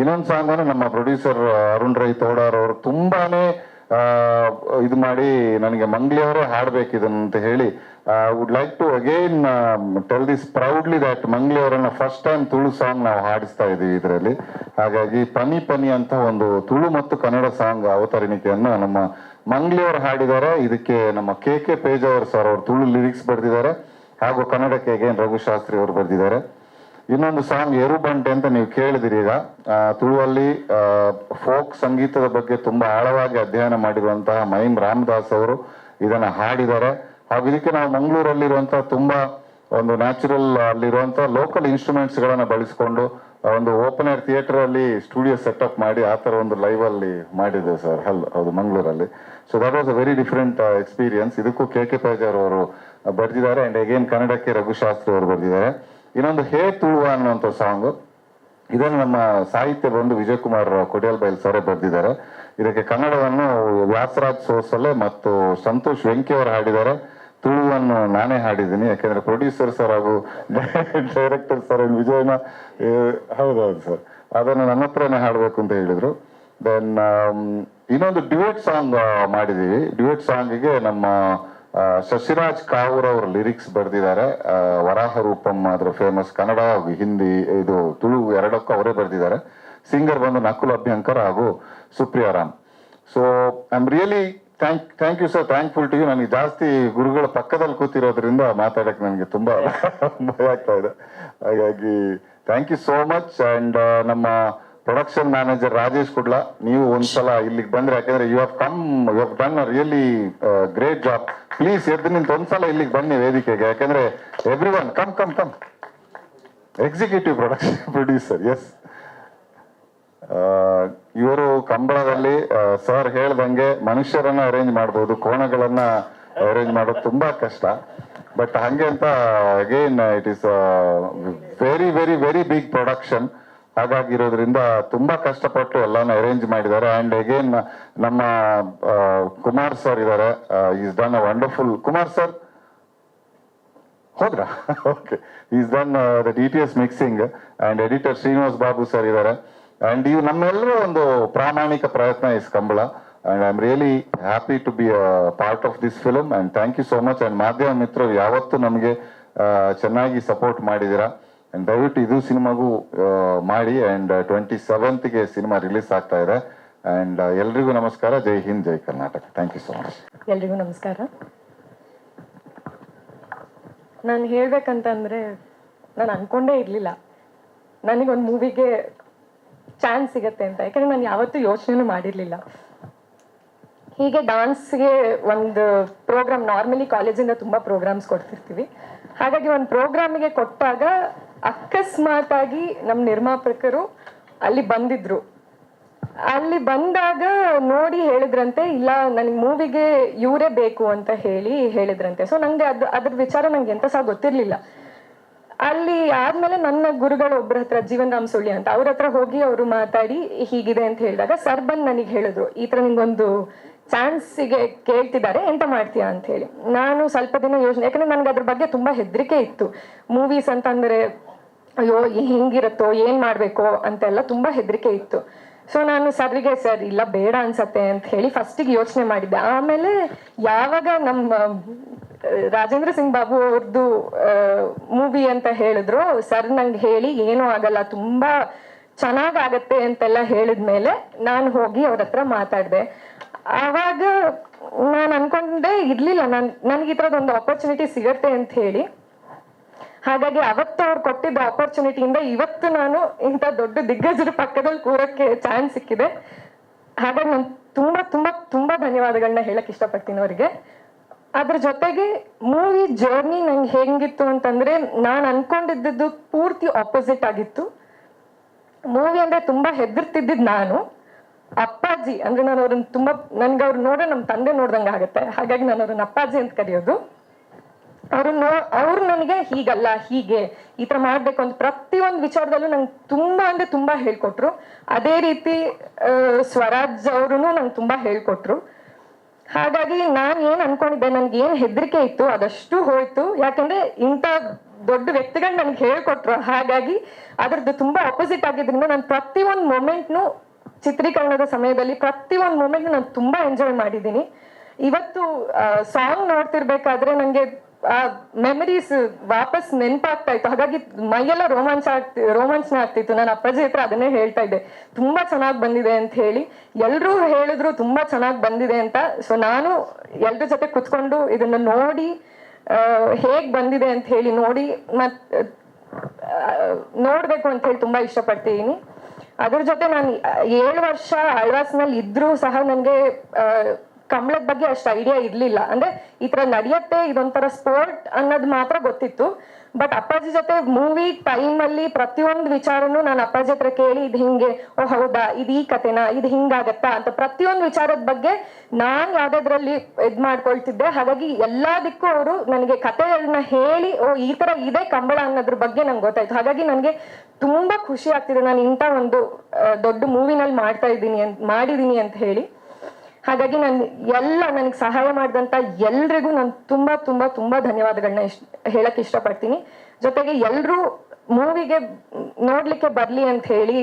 ಇನ್ನೊಂದು ಸಾಂಗ್ ಅನ್ನು ನಮ್ಮ ಪ್ರೊಡ್ಯೂಸರ್ ಅರುಣ್ ರೈ ತೋಡಾರ್ ಅವರು ತುಂಬಾನೇ ಇದು ಮಾಡಿ ನನಗೆ ಮಂಗ್ಲಿಯವರೇ ಹಾಡ್ಬೇಕಿದನ್ನಂತ ಹೇಳಿ would like to again tell this proudly that ಮಂಗ್ಲಿಯವರನ್ನ ಫಸ್ಟ್ ಟೈಮ್ ತುಳು ಸಾಂಗ್ ನಾವು ಹಾಡಿಸ್ತಾ ಇದೀವಿ ಇದರಲ್ಲಿ. ಹಾಗಾಗಿ ಪನಿ ಪನಿ ಅಂತ ಒಂದು ತುಳು ಮತ್ತು ಕನ್ನಡ ಸಾಂಗ್ ಅವತರಣಿಕೆಯನ್ನು ನಮ್ಮ ಮಂಗ್ಲಿಯವರು ಹಾಡಿದ್ದಾರೆ. ಇದಕ್ಕೆ ನಮ್ಮ ಕೆ ಪೇಜಾವರ್ ಸರ್ ಅವರು ತುಳು ಲಿರಿಕ್ಸ್ ಬರೆದಿದ್ದಾರೆ, ಹಾಗೂ ಕನ್ನಡಕ್ಕೆ ಅಗೇನ್ ರಘುಶಾಸ್ತ್ರಿ ಅವರು ಬರೆದಿದ್ದಾರೆ. ಇನ್ನೊಂದು ಸಾಂಗ್ ಎರು ಬಂಟೆ ಅಂತ ನೀವು ಕೇಳಿದಿರಿ. ಈಗ ತುಳುವಲ್ಲಿ ಫೋಕ್ ಸಂಗೀತದ ಬಗ್ಗೆ ತುಂಬಾ ಆಳವಾಗಿ ಅಧ್ಯಯನ ಮಾಡಿರುವಂತಹ ಮೈಮ್ ರಾಮದಾಸ್ ಅವರು ಇದನ್ನ ಹಾಡಿದ್ದಾರೆ. ಹಾಗೂ ಇದಕ್ಕೆ ನಾವು ಮಂಗಳೂರಲ್ಲಿರುವಂತಹ ತುಂಬಾ ಒಂದು ನ್ಯಾಚುರಲ್ ಅಲ್ಲಿರುವಂತಹ ಲೋಕಲ್ ಇನ್ಸ್ಟ್ರೂಮೆಂಟ್ಸ್ ಗಳನ್ನ ಬಳಸಿಕೊಂಡು ಒಂದು ಓಪನ್ ಏರ್ ಥಿಯೇಟರ್ ಅಲ್ಲಿ ಸ್ಟುಡಿಯೋ ಸೆಟಪ್ ಮಾಡಿ ಆ ಥರ ಒಂದು ಲೈವ್ ಅಲ್ಲಿ ಮಾಡಿದ್ದೆ ಸರ್. ಹೌದು, ಮಂಗಳೂರಲ್ಲಿ. So that was a very different experience. ಇದಕ್ಕೂ ಕೆ ಪೈಜಾರ್ ಅವರು ಬರೆದಿದ್ದಾರೆ, ಅಂಡ್ ಅಗೇನ್ ಕನ್ನಡಕ್ಕೆ ರಘುಶಾಸ್ತ್ರಿ ಅವರು ಬರೆದಿದ್ದಾರೆ. ಇನ್ನೊಂದು ಹೇ ತುಳುವ ಅನ್ನುವಂಥ ಸಾಂಗ್, ಇದನ್ನು ನಮ್ಮ ಸಾಹಿತ್ಯ ಬಂದು ವಿಜಯ್ ಕುಮಾರ್ ಕೊಡಿಯಲ್ ಬೈಲ್ ಸರೇ ಬರೆದಿದ್ದಾರೆ. ಇದಕ್ಕೆ ಕನ್ನಡವನ್ನು ವ್ಯಾಸರಾಜ್ ಸೋಸಲೆ ಮತ್ತು ಸಂತೋಷ್ ವೆಂಕಿ ಅವರು ಹಾಡಿದ್ದಾರೆ. ತುಳುವನ್ನು ನಾನೇ ಹಾಡಿದ್ದೀನಿ, ಯಾಕೆಂದ್ರೆ ಪ್ರೊಡ್ಯೂಸರ್ ಸರ್ ಹಾಗೂ ಡೈರೆಕ್ಟರ್ ಸರ್ ವಿಜಯನ ಹೌದೌದು ಸರ್, ಅದನ್ನು ನನ್ನ ಹತ್ರನೇ ಹಾಡಬೇಕು ಅಂತ ಹೇಳಿದ್ರು. ದೆನ್ ಇನ್ನೊಂದು ಡ್ಯುಯೆಟ್ ಸಾಂಗ್ ಮಾಡಿದೀವಿ. ಡ್ಯುಯೆಟ್ ಸಾಂಗಿಗೆ ನಮ್ಮ ಶಶಿರಾಜ್ ಕಾವೂರ್ ಅವರು ಲಿರಿಕ್ಸ್ ಬರೆದಿದ್ದಾರೆ. ವರಾಹ ರೂಪಂ ಅದ್ರ ಫೇಮಸ್, ಕನ್ನಡ ಹಾಗೂ ಹಿಂದಿ, ಇದು ತುಳು ಎರಡಕ್ಕೂ ಅವರೇ ಬರೆದಿದ್ದಾರೆ. ಸಿಂಗರ್ ಬಂದು ನಕುಲ್ ಅಭ್ಯಂಕರ್ ಹಾಗೂ Supriya Ram. So I am really thank you sir, thankful to you. ನನಗೆ ಜಾಸ್ತಿ ಗುರುಗಳ ಪಕ್ಕದಲ್ಲಿ ಕೂತಿರೋದ್ರಿಂದ ಮಾತಾಡಕ್ಕೆ ನನಗೆ ತುಂಬಾ ಭಯ ಆಗ್ತಾ ಇದೆ. ಹಾಗಾಗಿ thank you so much. And ನಮ್ಮ ಪ್ರೊಡಕ್ಷನ್ ಮ್ಯಾನೇಜರ್ ರಾಜೇಶ್ ಕುಡ್ಲಾ, ನೀವು ಒಂದ್ಸಲ ಇಲ್ಲಿಗೆ ಬಂದ್ರೆ, ಯಾಕಂದ್ರೆ you have done a really great job. Please ಎದ್ದು ನಿಂತು ಒಂದ್ಸಲ ಇಲ್ಲಿಗೆ ಬನ್ನಿ ವೇದಿಕೆಗೆ, ಯಾಕಂದ್ರೆ everyone come executive producer. Yes, ಇವರು ಕಂಬಳದಲ್ಲಿ ಸರ್ ಹೇಳ್ದಂಗೆ ಮನುಷ್ಯರನ್ನ ಅರೇಂಜ್ ಮಾಡ್ಬೋದು, ಕೋಣಗಳನ್ನ ಅರೇಂಜ್ ಮಾಡೋದು ತುಂಬಾ ಕಷ್ಟ. ಬಟ್ ಹಂಗೆ ಅಂತ again it is very very very big production. ಹಾಗಾಗಿರೋದ್ರಿಂದ ತುಂಬಾ ಕಷ್ಟಪಟ್ಟು ಎಲ್ಲಾನು ಅರೇಂಜ್ ಮಾಡಿದ್ದಾರೆ. ಅಂಡ್ ಅಗೇನ್ ನಮ್ಮ ಕುಮಾರ್ ಸರ್ ಇದ್ದಾರೆ, is done a wonderful. Kumar sir ಹೋದ್ರಾ? Okay, is done the DTS mixing. And editor Srinivas Babu sir ಇದ್ದಾರೆ. ಅಂಡ್ ಇವು ನಮ್ಮೆಲ್ಲರೂ ಒಂದು ಪ್ರಾಮಾಣಿಕ ಪ್ರಯತ್ನ is Kambala. And I am really happy to be a part of this film. And thank you so much. And ಮಾಧ್ಯಮ ಮಿತ್ರರು ಯಾವತ್ತೂ ನಮಗೆ ಚೆನ್ನಾಗಿ ಸಪೋರ್ಟ್ ಮಾಡಿದ್ದೀರಾ. ಅಂಡ್ ದಯವಿಟ್ಟು ಇದು ಸಿನಿಮಾಗೂ ಮಾಡಿ. ಅಂಡ್ 27ಗೆ ಸಿನಿಮಾ ರಿಲೀಸ್ ಆಗ್ತಾ ಇದೆ. ಅಂಡ್ ಎಲ್ರಿಗೂ ನಮಸ್ಕಾರ. ಜೈ ಹಿಂದ್, ಜೈ Karnataka. Thank you so much. ಎಲ್ರಿಗೂ ನಮಸ್ಕಾರ. ನಾನು ಹೇಳ್ಬೇಕಂತಂದ್ರೆ, ನಾನು ಅನ್ಕೊಂಡೇ ಇರಲಿಲ್ಲ ನನಗೊಂದು ಮೂವಿಗೆ ಚಾನ್ಸ್ ಸಿಗತ್ತೆ ಅಂತ. ಯಾಕಂದ್ರೆ ನಾನು ಯಾವತ್ತೂ ಯೋಚನೆನೂ ಮಾಡಿರಲಿಲ್ಲ. ಹೀಗೆ ಡಾನ್ಸ್ಗೆ ಒಂದು ಪ್ರೋಗ್ರಾಮ್, ನಾರ್ಮಲಿ ಕಾಲೇಜಿಂದ ತುಂಬ ಪ್ರೋಗ್ರಾಮ್ಸ್ ಕೊಡ್ತಿರ್ತೀವಿ. ಹಾಗಾಗಿ ಒಂದು ಪ್ರೋಗ್ರಾಮಿಗೆ ಕೊಟ್ಟಾಗ ಅಕಸ್ಮಾತ್ ಆಗಿ ನಮ್ಮ ನಿರ್ಮಾಪಕರು ಅಲ್ಲಿ ಬಂದಿದ್ರು. ಅಲ್ಲಿ ಬಂದಾಗ ನೋಡಿ ಹೇಳಿದ್ರಂತೆ, ಇಲ್ಲ ನನಗೆ ಮೂವಿಗೆ ಇವರೇ ಬೇಕು ಅಂತ ಹೇಳಿದ್ರಂತೆ. ಸೊ ನನಗೆ ಅದ್ರ ವಿಚಾರ ನಂಗೆ ಎಂತ ಸಹ ಗೊತ್ತಿರಲಿಲ್ಲ. ಅಲ್ಲಿ ಆದ್ಮೇಲೆ ನನ್ನ ಗುರುಗಳು ಒಬ್ಬರ ಹತ್ರ, ಜೀವನ್ ರಾಮ್ ಸುಳ್ಳಿ ಅಂತ, ಅವ್ರ ಹತ್ರ ಹೋಗಿ ಅವರು ಮಾತಾಡಿ ಹೀಗಿದೆ ಅಂತ ಹೇಳಿದಾಗ ಸರ್ ಬಂದು ನನಗೆ ಹೇಳಿದ್ರು, ಈ ಥರ ನಿಂಗೊಂದು ಚಾನ್ಸಿಗೆ ಕೇಳ್ತಿದ್ದಾರೆ, ಎಂತ ಮಾಡ್ತೀಯಾ ಅಂತ ಹೇಳಿ. ನಾನು ಸ್ವಲ್ಪ ದಿನ ಯೋಚನೆ, ಯಾಕಂದ್ರೆ ನನಗೆ ಅದ್ರ ಬಗ್ಗೆ ತುಂಬಾ ಹೆದರಿಕೆ ಇತ್ತು. ಮೂವೀಸ್ ಅಂತಂದ್ರೆ ಅಯ್ಯೋ ಹೆಂಗಿರುತ್ತೋ, ಏನ್ ಮಾಡ್ಬೇಕೋ ಅಂತೆಲ್ಲ ತುಂಬಾ ಹೆದರಿಕೆ ಇತ್ತು. ಸೊ ನಾನು ಸರ್ರಿಗೆ, ಸರ್ ಇಲ್ಲ ಬೇಡ ಅನ್ಸತ್ತೆ ಅಂತ ಹೇಳಿ ಫಸ್ಟಿಗೆ ಯೋಚನೆ ಮಾಡಿದ್ದೆ. ಆಮೇಲೆ ಯಾವಾಗ ನಮ್ಮ ರಾಜೇಂದ್ರ ಸಿಂಗ್ ಬಾಬು ಅವ್ರದ್ದು ಮೂವಿ ಅಂತ ಹೇಳಿದ್ರು, ಸರ್ ನಂಗೆ ಹೇಳಿ ಏನೂ ಆಗಲ್ಲ, ತುಂಬಾ ಚೆನ್ನಾಗಾಗತ್ತೆ ಅಂತೆಲ್ಲ ಹೇಳಿದ್ಮೇಲೆ ನಾನು ಹೋಗಿ ಅವ್ರ ಹತ್ರ ಮಾತಾಡಿದೆ. ಆವಾಗ ನಾನು ಅನ್ಕೊಂಡೇ ಇರ್ಲಿಲ್ಲ ನನ್ಗೆ ಈ ಥರದೊಂದು ಆಪರ್ಚುನಿಟಿ ಸಿಗತ್ತೆ ಅಂತ ಹೇಳಿ. ಹಾಗಾಗಿ ಅವತ್ತು ಅವ್ರು ಕೊಟ್ಟಿದ್ದ ಆಪರ್ಚುನಿಟಿಯಿಂದ ಇವತ್ತು ನಾನು ಇಂಥ ದೊಡ್ಡ ದಿಗ್ಗಜರ ಪಕ್ಕದಲ್ಲಿ ಕೂರಕ್ಕೆ ಚಾನ್ಸ್ ಸಿಕ್ಕಿದೆ. ಹಾಗಾಗಿ ನಾನು ತುಂಬಾ ತುಂಬಾ ತುಂಬಾ ಧನ್ಯವಾದಗಳನ್ನ ಹೇಳಕ್ ಇಷ್ಟಪಡ್ತೀನಿ ಅವರಿಗೆ. ಅದ್ರ ಜೊತೆಗೆ ಮೂವಿ ಜರ್ನಿ ನಂಗೆ ಹೆಂಗಿತ್ತು ಅಂತಂದ್ರೆ, ನಾನು ಅನ್ಕೊಂಡಿದ್ದು ಪೂರ್ತಿ ಆಪೋಸಿಟ್ ಆಗಿತ್ತು. ಮೂವಿ ಅಂದ್ರೆ ತುಂಬಾ ಹೆದರ್ತಿದ್ದಿದ್ದು ನಾನು. ಅಪ್ಪಾಜಿ ಅಂದ್ರೆ ನಾನು ಅವ್ರನ್ನ ತುಂಬಾ, ನನ್ಗೆ ಅವ್ರು ನೋಡ್ರೆ ನಮ್ಮ ತಂದೆ ನೋಡ್ದಂಗೆ ಆಗುತ್ತೆ. ಹಾಗಾಗಿ ನಾನು ಅವ್ರನ್ನ ಅಪ್ಪಾಜಿ ಅಂತ ಕರೆಯೋದು. ಅವ್ರು ನನಗೆ ಹೀಗಲ್ಲ, ಹೀಗೆ ಈ ತರ ಮಾಡ್ಬೇಕು ಅಂತ ಪ್ರತಿಯೊಂದು ವಿಚಾರದಲ್ಲೂ ನಂಗೆ ತುಂಬಾ ಅಂದ್ರೆ ತುಂಬಾ ಹೇಳ್ಕೊಟ್ರು. ಅದೇ ರೀತಿ ಸ್ವರಾಜ್ ಅವರು ನಂಗೆ ತುಂಬಾ ಹೇಳ್ಕೊಟ್ರು. ಹಾಗಾಗಿ ನಾನು ಏನ್ ಅನ್ಕೊಂಡಿದ್ದೆ, ನನ್ಗೆ ಏನ್ ಹೆದರಿಕೆ ಇತ್ತು ಅದಷ್ಟು ಹೋಯ್ತು. ಯಾಕಂದ್ರೆ ಇಂಥ ದೊಡ್ಡ ವ್ಯಕ್ತಿಗಳು ನನ್ಗೆ ಹೇಳ್ಕೊಟ್ರು. ಹಾಗಾಗಿ ಅದ್ರದ್ದು ತುಂಬಾ ಆಪೋಸಿಟ್ ಆಗಿದ್ರಿಂದ ನಾನು ಪ್ರತಿಯೊಂದು ಮೊಮೆಂಟ್ನು ಚಿತ್ರೀಕರಣದ ಸಮಯದಲ್ಲಿ ಪ್ರತಿಯೊಂದು ಮೊಮೆಂಟ್ ನಾನು ತುಂಬಾ ಎಂಜಾಯ್ ಮಾಡಿದ್ದೀನಿ. ಇವತ್ತು ಸಾಂಗ್ ನೋಡ್ತಿರ್ಬೇಕಾದ್ರೆ ನಂಗೆ ಆ ಮೆಮರೀಸ್ ವಾಪಸ್ ನೆನಪಾಗ್ತಾ ಇತ್ತು. ಹಾಗಾಗಿ ಮೈಯೆಲ್ಲ ರೋಮಾಂಚನ ಆಗ್ತಿತ್ತು. ನಾನು ಅಪ್ಪಾಜಿ ಹತ್ರ ಅದನ್ನೇ ಹೇಳ್ತಾ ಇದ್ದೆ, ತುಂಬಾ ಚೆನ್ನಾಗಿ ಬಂದಿದೆ ಅಂತ ಹೇಳಿ. ಎಲ್ರೂ ಹೇಳಿದ್ರು ತುಂಬಾ ಚೆನ್ನಾಗಿ ಬಂದಿದೆ ಅಂತ. ಸೊ ನಾನು ಎಲ್ರ ಜೊತೆ ಕುತ್ಕೊಂಡು ಇದನ್ನ ನೋಡಿ ಹೇಗ್ ಬಂದಿದೆ ಅಂತ ಹೇಳಿ ನೋಡಿ ನೋಡ್ಬೇಕು ಅಂತ ಹೇಳಿ ತುಂಬಾ ಇಷ್ಟಪಡ್ತೀನಿ. ಅದ್ರ ಜೊತೆ ನಾನು 7 ವರ್ಷ ಅಳ್ವಾಸ್ನಲ್ಲಿ ಇದ್ರೂ ಸಹ ನನಗೆ ಕಂಬಳದ ಬಗ್ಗೆ ಅಷ್ಟು ಐಡಿಯಾ ಇರ್ಲಿಲ್ಲ. ಅಂದ್ರೆ ಈ ತರ ನಡೆಯುತ್ತೆ, ಇದೊಂಥರ ಸ್ಪೋರ್ಟ್ ಅನ್ನೋದು ಮಾತ್ರ ಗೊತ್ತಿತ್ತು. ಬಟ್ ಅಪ್ಪಾಜಿ ಜೊತೆ ಮೂವಿ ಟೈಮ್ ಅಲ್ಲಿ ಪ್ರತಿಯೊಂದು ವಿಚಾರನು ನಾನು ಅಪ್ಪಾಜಿ ಹತ್ರ ಕೇಳಿ ಇದು ಹಿಂಗೆ, ಓ ಹೌದಾ, ಇದು ಈ ಕಥೆನಾ, ಇದು ಹಿಂಗಾಗತ್ತಾ ಅಂತ ಪ್ರತಿಯೊಂದು ವಿಚಾರದ ಬಗ್ಗೆ ನಾನ್ ಯಾವ್ದಾದ್ರಲ್ಲಿ ಇದ್ ಮಾಡ್ಕೊಳ್ತಿದ್ದೆ. ಹಾಗಾಗಿ ಎಲ್ಲದಕ್ಕೂ ಅವರು ನನಗೆ ಕಥೆಗಳನ್ನ ಹೇಳಿ, ಓ ಈ ತರ ಇದೆ ಕಂಬಳ ಅನ್ನೋದ್ರ ಬಗ್ಗೆ ನಂಗೆ ಗೊತ್ತಾಯ್ತು. ಹಾಗಾಗಿ ನನಗೆ ತುಂಬಾ ಖುಷಿ ಆಗ್ತಿದೆ ನಾನು ಇಂಥ ಒಂದು ದೊಡ್ಡ ಮೂವಿನಲ್ಲಿ ಮಾಡಿದೀನಿ ಅಂತ ಹೇಳಿ. ಹಾಗಾಗಿ ನಾನು ನನಗೆ ಸಹಾಯ ಮಾಡಿದಂತ ಎಲ್ರಿಗೂ ನಾನು ತುಂಬಾ ತುಂಬಾ ತುಂಬಾ ಧನ್ಯವಾದಗಳನ್ನ ಹೇಳಕ್ ಇಷ್ಟಪಡ್ತೀನಿ. ಜೊತೆಗೆ ಎಲ್ರೂ ಮೂವಿಗೆ ನೋಡ್ಲಿಕ್ಕೆ ಬರ್ಲಿ ಅಂತ ಹೇಳಿ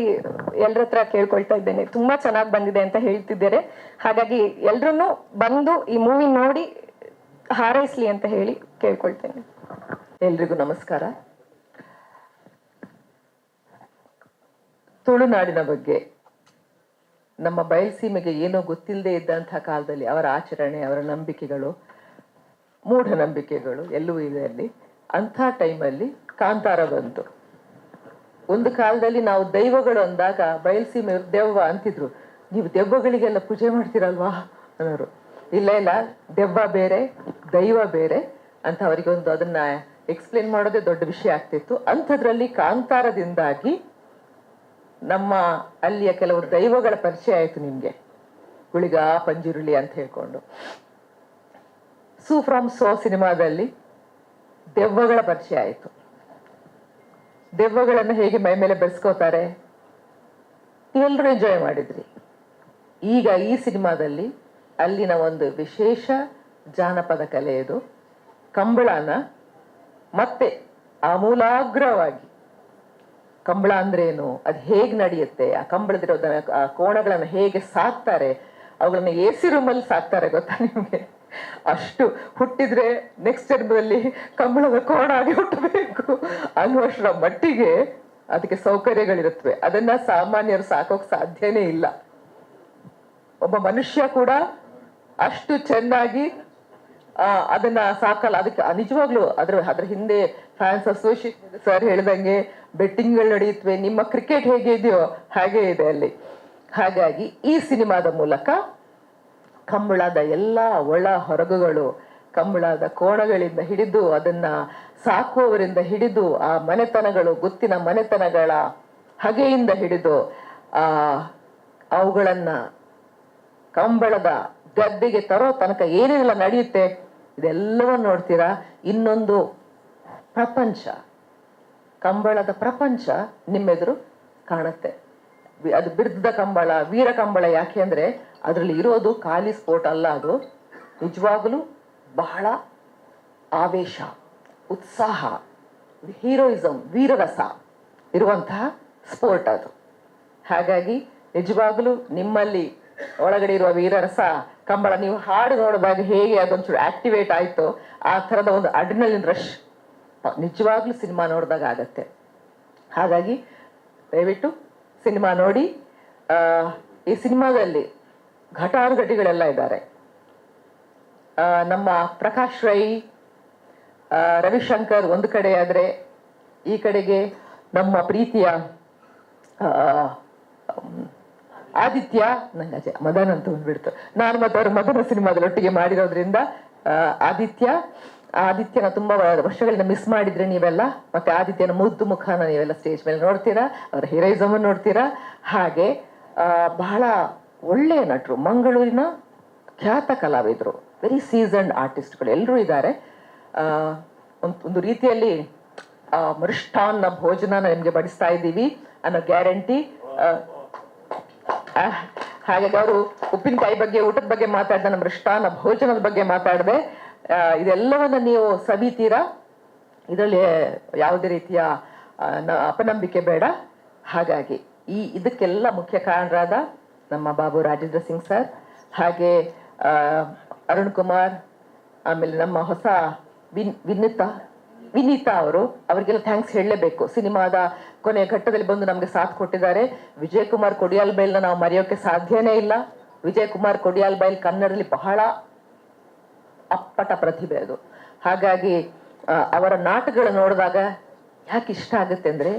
ಎಲ್ರ ಹತ್ರ ಕೇಳ್ಕೊಳ್ತಾ ಇದ್ದೇನೆ. ತುಂಬಾ ಚೆನ್ನಾಗಿ ಬಂದಿದೆ ಅಂತ ಹೇಳ್ತಿದ್ದಾರೆ. ಹಾಗಾಗಿ ಎಲ್ರೂ ಬಂದು ಈ ಮೂವಿ ನೋಡಿ ಹಾರೈಸ್ಲಿ ಅಂತ ಹೇಳಿ ಕೇಳ್ಕೊಳ್ತೇನೆ. ಎಲ್ರಿಗೂ ನಮಸ್ಕಾರ. ತುಳುನಾಡಿನ ಬಗ್ಗೆ ನಮ್ಮ ಬಯಲ್ಸೀಮೆಗೆ ಏನೋ ಗೊತ್ತಿಲ್ಲದೆ ಇದ್ದಂತಹ ಕಾಲದಲ್ಲಿ ಅವರ ಆಚರಣೆ, ಅವರ ನಂಬಿಕೆಗಳು, ಮೂಢನಂಬಿಕೆಗಳು ಎಲ್ಲವೂ ಇದೆ ಅಲ್ಲಿ. ಅಂಥ ಟೈಮಲ್ಲಿ ಕಾಂತಾರ ಬಂತು. ಒಂದು ಕಾಲದಲ್ಲಿ ನಾವು ದೈವಗಳು ಅಂದಾಗ ಬಯಲ್ಸೀಮೆಯವರು ದೆವ್ವ ಅಂತಿದ್ರು. ನೀವು ದೆವ್ವಗಳಿಗೆಲ್ಲ ಪೂಜೆ ಮಾಡ್ತೀರಲ್ವಾ ಅನ್ನೋರು. ಇಲ್ಲ ದೆವ್ವ ಬೇರೆ ದೈವ ಬೇರೆ ಅಂತ ಅವರಿಗೊಂದು ಅದನ್ನ ಎಕ್ಸ್ಪ್ಲೇನ್ ಮಾಡೋದೇ ದೊಡ್ಡ ವಿಷಯ ಆಗ್ತಿತ್ತು. ಅಂಥದ್ರಲ್ಲಿ ಕಾಂತಾರದಿಂದಾಗಿ ನಮ್ಮ ಅಲ್ಲಿಯ ಕೆಲವು ದೈವಗಳ ಪರಿಚಯ ಆಯಿತು ನಿಮಗೆ. ಗುಳಿಗ ಪಂಜುರುಳಿ ಅಂತ ಹೇಳ್ಕೊಂಡು ಸೂ ಫ್ರಮ್ ಸೋ ಸಿನಿಮಾದಲ್ಲಿ ದೆವ್ವಗಳ ಪರಿಚಯ ಆಯಿತು. ದೆವ್ವಗಳನ್ನು ಹೇಗೆ ಮೈ ಮೇಲೆ ಬೆರೆಸ್ಕೋತಾರೆ ನೀವೆಲ್ಲರೂ ಎಂಜಾಯ್ ಮಾಡಿದ್ರಿ. ಈಗ ಈ ಸಿನಿಮಾದಲ್ಲಿ ಅಲ್ಲಿನ ಒಂದು ವಿಶೇಷ ಜಾನಪದ ಕಲೆಯದು ಕಂಬಳನ ಮತ್ತೆ ಆಮೂಲಾಗ್ರವಾಗಿ, ಕಂಬಳ ಅಂದ್ರೇನು, ಅದು ಹೇಗೆ ನಡೆಯುತ್ತೆ, ಆ ಕಂಬಳದಿರೋದನ್ನ ಆ ಕೋಣಗಳನ್ನು ಹೇಗೆ ಸಾಕ್ತಾರೆ, ಅವುಗಳನ್ನ ಎ.ಸಿ ರೂಮಲ್ಲಿ ಸಾಕ್ತಾರೆ ಗೊತ್ತಾ ನಿಮಗೆ. ಅಷ್ಟು ಹುಟ್ಟಿದ್ರೆ ನೆಕ್ಸ್ಟ್ ಜನ್ಮದಲ್ಲಿ ಕಂಬಳದ ಕೋಣ ಆಗಿ ಹುಟ್ಟಬೇಕು ಅನ್ನುವಷ್ಟರ ಮಟ್ಟಿಗೆ ಅದಕ್ಕೆ ಸೌಕರ್ಯಗಳಿರುತ್ತವೆ. ಅದನ್ನ ಸಾಮಾನ್ಯರು ಸಾಕೋಕ್ ಸಾಧ್ಯನೇ ಇಲ್ಲ. ಒಬ್ಬ ಮನುಷ್ಯ ಕೂಡ ಅಷ್ಟು ಚೆನ್ನಾಗಿ ಅದನ್ನ ಸಾಕಲ್ಲ. ಅದಕ್ಕೆ ನಿಜವಾಗ್ಲು ಅದ್ರ ಹಿಂದೆ ಫ್ಯಾನ್ಸ್ ಅಸೋಸಿಯೇಷನ್ ಸರ್ ಹೇಳಿದಂಗೆ ಬೆಟ್ಟಿಂಗ್ಗಳು ನಡೆಯುತ್ತವೆ. ನಿಮ್ಮ ಕ್ರಿಕೆಟ್ ಹೇಗೆ ಇದೆಯೋ ಹಾಗೆ ಇದೆ ಅಲ್ಲಿ. ಹಾಗಾಗಿ ಈ ಸಿನಿಮಾದ ಮೂಲಕ ಕಂಬಳದ ಎಲ್ಲ ಒಳ ಹೊರಗುಗಳು, ಕಂಬಳದ ಕೋಣಗಳಿಂದ ಹಿಡಿದು ಅದನ್ನ ಸಾಕುವವರಿಂದ ಹಿಡಿದು ಆ ಮನೆತನಗಳು, ಗುತ್ತಿನ ಮನೆತನಗಳ ಹಗೆಯಿಂದ ಹಿಡಿದು ಅವುಗಳನ್ನ ಕಂಬಳದ ಗದ್ದೆಗೆ ತರೋ ತನಕ ಏನೇನೆಲ್ಲ ನಡೆಯುತ್ತೆ ಇದೆಲ್ಲವನ್ನ ನೋಡ್ತೀರಾ. ಇನ್ನೊಂದು ಪ್ರಪಂಚ, ಕಂಬಳದ ಪ್ರಪಂಚ ನಿಮ್ಮೆದುರು ಕಾಣುತ್ತೆ. ಅದು ಬಿರ್ದ ಕಂಬಳ, ವೀರ ಕಂಬಳ. ಯಾಕೆ ಅಂದ್ರೆ ಅದರಲ್ಲಿ ಇರೋದು ಖಾಲಿ ಸ್ಪೋರ್ಟ್ ಅಲ್ಲ, ಅದು ನಿಜವಾಗಲೂ ಬಹಳ ಆವೇಶ, ಉತ್ಸಾಹ, ಹೀರೋಯಿಸಮ್, ವೀರರಸ ಇರುವಂತಹ ಸ್ಪೋರ್ಟ್ ಅದು. ಹಾಗಾಗಿ ನಿಜವಾಗಲೂ ನಿಮ್ಮಲ್ಲಿ ಒಳಗಡೆ ಇರುವ ವೀರರಸ ಕಂಬಳ ನೀವು ಹಾಡು ನೋಡಿದಾಗ ಹೇಗೆ ಅದೊಂಚೂರು ಆಕ್ಟಿವೇಟ್ ಆಯ್ತು, ಆ ಥರದ ಒಂದು ಅಡ್ರಿನಲಿನ್ ರಶ್ ನಿಜವಾಗ್ಲೂ ಸಿನಿಮಾ ನೋಡಿದಾಗ ಆಗತ್ತೆ. ಹಾಗಾಗಿ ದಯವಿಟ್ಟು ಸಿನಿಮಾ ನೋಡಿ. ಈ ಸಿನಿಮಾದಲ್ಲಿ ಘಟಾನುಘಟಿಗಳೆಲ್ಲ ಇದ್ದಾರೆ. ನಮ್ಮ ಪ್ರಕಾಶ್ ರೈ, ರವಿಶಂಕರ್ ಒಂದು ಕಡೆ ಆದ್ರೆ, ಈ ಕಡೆಗೆ ನಮ್ಮ ಪ್ರೀತಿಯ ಆದಿತ್ಯ, ನಂಗೆ ಅಜಯ್ ಮದನ್ ಅಂತ ಬಂದ್ಬಿಡ್ತು. ನಾನು ಮತ್ತೆ ಅವರು ಮದನ ಸಿನಿಮಾದಲ್ಲಿ ಒಟ್ಟಿಗೆ ಮಾಡಿರೋದ್ರಿಂದ ಆದಿತ್ಯನ ತುಂಬಾ ವರ್ಷಗಳಿಂದ ಮಿಸ್ ಮಾಡಿದ್ರೆ ನೀವೆಲ್ಲ. ಮತ್ತೆ ಆದಿತ್ಯನ ಮುದ್ದು ಮುಖನ ನೀವೆಲ್ಲ ಸ್ಟೇಜ್ ಮೇಲೆ ನೋಡ್ತೀರಾ, ಅವರ ಹೀರೋಯಿಸಮ್ ನೋಡ್ತೀರಾ. ಹಾಗೆ ಬಹಳ ಒಳ್ಳೆಯ ನಟರು, ಮಂಗಳೂರಿನ ಖ್ಯಾತ ಕಲಾವಿದರು, ವೆರಿ ಸೀಸನ್ಡ್ ಆರ್ಟಿಸ್ಟ್ಗಳು ಎಲ್ಲರೂ ಇದ್ದಾರೆ. ಒಂದು ರೀತಿಯಲ್ಲಿ ಮೃಷ್ಟಾನ್ನ ಭೋಜನ ನಿಮ್ಗೆ ಬಡಿಸ್ತಾ ಇದ್ದೀವಿ ಅನ್ನೋ ಗ್ಯಾರಂಟಿ. ಹಾಗಾಗಿ ಅವರು ಉಪ್ಪಿನಕಾಯಿ ಬಗ್ಗೆ, ಊಟದ ಬಗ್ಗೆ ಮಾತಾಡಿದ, ನಮ್ಮ ಮೃಷ್ಟಾನ್ನ ಭೋಜನದ ಬಗ್ಗೆ ಮಾತಾಡಿದೆ. ಇದೆಲ್ಲವನ್ನ ನೀವು ಸವಿತೀರಾ. ಇದರಲ್ಲಿ ಯಾವುದೇ ರೀತಿಯ ಅಪನಂಬಿಕೆ ಬೇಡ. ಹಾಗಾಗಿ ಇದಕ್ಕೆಲ್ಲ ಮುಖ್ಯ ಕಾರಣರಾದ ನಮ್ಮ ಬಾಬು ರಾಜೇಂದ್ರ ಸಿಂಗ್ ಸರ್, ಹಾಗೆ ಅರುಣ್ ಕುಮಾರ್, ಆಮೇಲೆ ನಮ್ಮ ಹೊಸ ವಿನೀತಾ ಅವರಿಗೆಲ್ಲ ಥ್ಯಾಂಕ್ಸ್ ಹೇಳಲೇಬೇಕು. ಸಿನಿಮಾದ ಕೊನೆಯ ಘಟ್ಟದಲ್ಲಿ ಬಂದು ನಮಗೆ ಸಾಥ್ ಕೊಟ್ಟಿದ್ದಾರೆ. ವಿಜಯ್ ಕುಮಾರ್ ಕೊಡಿಯಾಲ್ ಬೈಲ್ನ ನಾವು ಮರೆಯೋಕೆ ಸಾಧ್ಯನೇ ಇಲ್ಲ. ವಿಜಯ್ ಕುಮಾರ್ ಕೊಡಿಯಾಲ್ ಬೈಲ್ ಕನ್ನಡದಲ್ಲಿ ಬಹಳ ಅಪ್ಪಟ ಪ್ರತಿಭೆ ಅದು. ಹಾಗಾಗಿ ಅವರ ನಾಟಕಗಳು ನೋಡಿದಾಗ ಯಾಕೆ ಇಷ್ಟ ಆಗುತ್ತೆ ಅಂದ್ರೆ,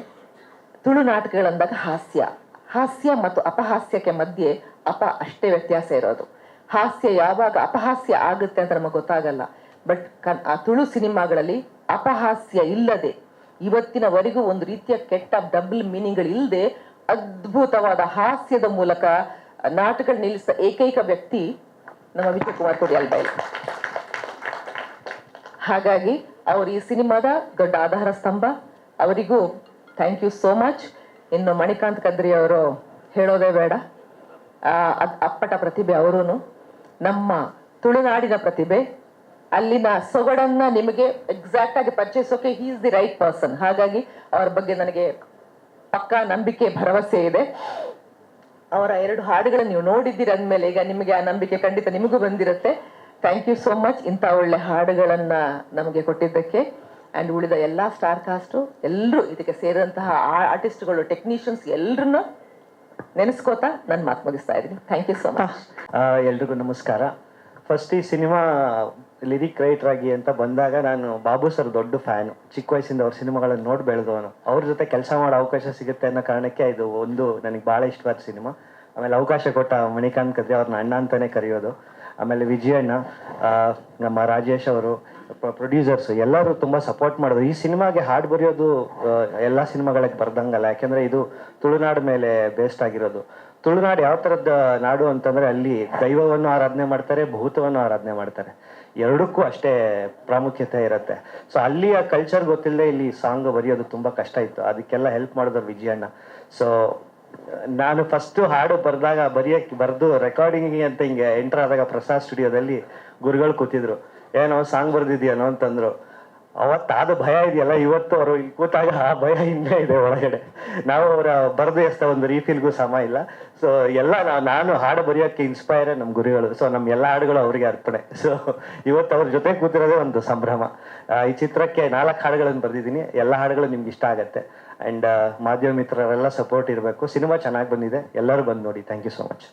ತುಳು ನಾಟಕಗಳಂದಾಗ ಹಾಸ್ಯ ಮತ್ತು ಅಪಹಾಸ್ಯಕ್ಕೆ ಮಧ್ಯೆ ಅಷ್ಟೇ ವ್ಯತ್ಯಾಸ ಇರೋದು. ಹಾಸ್ಯ ಯಾವಾಗ ಅಪಹಾಸ್ಯ ಆಗುತ್ತೆ ಅಂತ ನಮಗೆ ಗೊತ್ತಾಗಲ್ಲ. ಬಟ್ ಆ ತುಳು ಸಿನಿಮಾಗಳಲ್ಲಿ ಅಪಹಾಸ್ಯ ಇಲ್ಲದೆ ಇವತ್ತಿನವರೆಗೂ ಒಂದು ರೀತಿಯ ಕೆಟ್ಟ ಡಬಲ್ ಮೀನಿಂಗ್ಗಳು ಇಲ್ಲದೆ ಅದ್ಭುತವಾದ ಹಾಸ್ಯದ ಮೂಲಕ ನಾಟಕ ನಿಲ್ಲಿಸಿದ ಏಕೈಕ ವ್ಯಕ್ತಿ ನಮ್ಮ ವಿಜಯ್ ಕುಮಾರ್ ಕೊಡಿಯಾಲ್ ಬೈಲ್. ಹಾಗಾಗಿ ಅವರು ಈ ಸಿನಿಮಾದ ದೊಡ್ಡ ಆಧಾರ ಸ್ತಂಭ. ಅವರಿಗೂ ಥ್ಯಾಂಕ್ ಯು ಸೋ ಮಚ್. ಇನ್ನು ಮಣಿಕಾಂತ್ ಕದ್ರಿ ಅವರು ಹೇಳೋದೇ ಬೇಡ, ಅಪ್ಪಟ ಪ್ರತಿಭೆ ಅವರು. ನಮ್ಮ ತುಳುನಾಡಿನ ಪ್ರತಿಭೆ, ಅಲ್ಲಿನ ಸೊಗಡನ್ನ ನಿಮಗೆ ಎಕ್ಸಾಕ್ಟ್ ಆಗಿ ಪರಿಚಯಿಸೋಕೆ he is the right person. ಹಾಗಾಗಿ ಅವರ ಬಗ್ಗೆ ನನಗೆ ಪಕ್ಕಾ ನಂಬಿಕೆ ಭರವಸೆ ಇದೆ. ಅವರ 2 ಹಾಡುಗಳನ್ನು ನೀವು ನೋಡಿದ್ದೀರಿ ಅಂದಮೇಲೆ ಈಗ ನಿಮಗೆ ಆ ನಂಬಿಕೆ ಖಂಡಿತ ನಿಮಗೂ ಬಂದಿರುತ್ತೆ. ಥ್ಯಾಂಕ್ ಯು ಸೋ ಮಚ್ ಇಂಥ ಒಳ್ಳೆ ಹಾಡುಗಳನ್ನ ನಮಗೆ ಕೊಟ್ಟಿದ್ದಕ್ಕೆ. ಆ್ಯಂಡ್ ಉಳಿದ ಎಲ್ಲ ಸ್ಟಾರ್ ಕಾಸ್ಟು ಎಲ್ಲರೂ, ಇದಕ್ಕೆ ಸೇರಿದಂತಹ ಆರ್ಟಿಸ್ಟ್ಗಳು, ಟೆಕ್ನಿಷಿಯನ್ಸ್ ಎಲ್ಲರನ್ನೂ ನೆನೆಸ್ಕೋತಾ ನನ್ನ ಮಾತು ಮುಗಿಸ್ತಾ ಇದ್ದೀನಿ. Thank you so much. ಎಲ್ರಿಗೂ ನಮಸ್ಕಾರ. ಫಸ್ಟ್ ಈ ಸಿನಿಮಾ ಲಿರಿಕ್ ರೈಟರ್ ಆಗಿ ಅಂತ ಬಂದಾಗ ನಾನು ಬಾಬು ಸರ್ ದೊಡ್ಡ ಫ್ಯಾನು. ಚಿಕ್ಕ ವಯಸ್ಸಿಂದ ಅವ್ರ ಸಿನಿಮಾಗಳನ್ನು ನೋಡಿ ಬೆಳೆದವನು. ಅವ್ರ ಜೊತೆ ಕೆಲಸ ಮಾಡೋ ಅವಕಾಶ ಸಿಗುತ್ತೆ ಅನ್ನೋ ಕಾರಣಕ್ಕೆ ಇದು ಒಂದು ನನಗೆ ಭಾಳ ಇಷ್ಟವಾದ ಸಿನಿಮಾ. ಆಮೇಲೆ ಅವಕಾಶ ಕೊಟ್ಟ ಮಣಿಕಾಂತ್ ಕದ್ರಿ ಅವ್ರನ್ನ ಅಣ್ಣ ಅಂತಲೇ ಕರೆಯೋದು. ಆಮೇಲೆ ವಿಜಯಣ್ಣ, ನಮ್ಮ ರಾಜೇಶ್ ಅವರು, ಪ್ರೊಡ್ಯೂಸರ್ಸ್ ಎಲ್ಲರೂ ತುಂಬ ಸಪೋರ್ಟ್ ಮಾಡೋದು. ಈ ಸಿನಿಮಾಗೆ ಹಾಡು ಬರೆಯೋದು ಎಲ್ಲ ಸಿನಿಮಾಗಳಿಗೆ ಬರ್ದಂಗಲ್ಲ, ಯಾಕೆಂದರೆ ಇದು ತುಳುನಾಡು ಮೇಲೆ ಬೇಸ್ಡ್ ಆಗಿರೋದು. ತುಳುನಾಡು ಯಾವ ಥರದ ನಾಡು ಅಂತಂದರೆ ಅಲ್ಲಿ ದೈವವನ್ನು ಆರಾಧನೆ ಮಾಡ್ತಾರೆ, ಭೂತವನ್ನು ಆರಾಧನೆ ಮಾಡ್ತಾರೆ. ಎರಡಕ್ಕೂ ಅಷ್ಟೇ ಪ್ರಾಮುಖ್ಯತೆ ಇರುತ್ತೆ. ಸೊ ಅಲ್ಲಿಯ ಕಲ್ಚರ್ ಗೊತ್ತಿಲ್ಲದೆ ಇಲ್ಲಿ ಸಾಂಗ್ ಬರೆಯೋದು ತುಂಬ ಕಷ್ಟ ಇತ್ತು. ಅದಕ್ಕೆಲ್ಲ ಹೆಲ್ಪ್ ಮಾಡಿದ್ರು ವಿಜಯಣ್ಣ. ಸೊ ನಾನು ಫಸ್ಟು ಹಾಡು ಬರೆದು ರೆಕಾರ್ಡಿಂಗಿಗೆ ಅಂತ ಹಿಂಗೆ ಎಂಟರ್ ಆದಾಗ ಪ್ರಸಾದ್ ಸ್ಟುಡಿಯೋದಲ್ಲಿ ಗುರುಗಳು ಕೂತಿದ್ರು. ಏನೋ ಸಾಂಗ್ ಬರ್ದಿದ್ಯಾನೋ ಅಂತಂದ್ರು. ಅವತ್ತಾದ ಭಯ ಇದೆಯಲ್ಲ, ಇವತ್ತು ಅವರು ಇಲ್ಲಿ ಕೂತಾಗ ಆ ಭಯ ಇನ್ನೇ ಇದೆ ಒಳಗಡೆ. ನಾವು ಅವರ ಬರೆದು ಎಷ್ಟ ಒಂದು ರೀಫಿಲ್ಗೂ ಸಮ ಇಲ್ಲ. ಸೊ ಎಲ್ಲ ನಾನು ಹಾಡು ಬರೆಯೋಕ್ಕೆ ಇನ್ಸ್ಪೈರೇ ನಮ್ಮ ಗುರುಗಳು. ಸೊ ನಮ್ಮ ಎಲ್ಲ ಹಾಡುಗಳು ಅವರಿಗೆ ಅರ್ಪಣೆ. ಸೊ ಇವತ್ತು ಅವ್ರ ಜೊತೆ ಕೂತಿರೋದೇ ಒಂದು ಸಂಭ್ರಮ. ಈ ಚಿತ್ರಕ್ಕೆ 4 ಹಾಡುಗಳನ್ನು ಬರೆದಿದ್ದೀನಿ. ಎಲ್ಲ ಹಾಡುಗಳು ನಿಮ್ಗೆ ಇಷ್ಟ ಆಗುತ್ತೆ. ಆ್ಯಂಡ್ ಮಾಧ್ಯಮ ಮಿತ್ರರೆಲ್ಲ ಸಪೋರ್ಟ್ ಇರಬೇಕು. ಸಿನಿಮಾ ಚೆನ್ನಾಗಿ ಬಂದಿದೆ, ಎಲ್ಲರೂ ಬಂದು ನೋಡಿ. Thank you so much.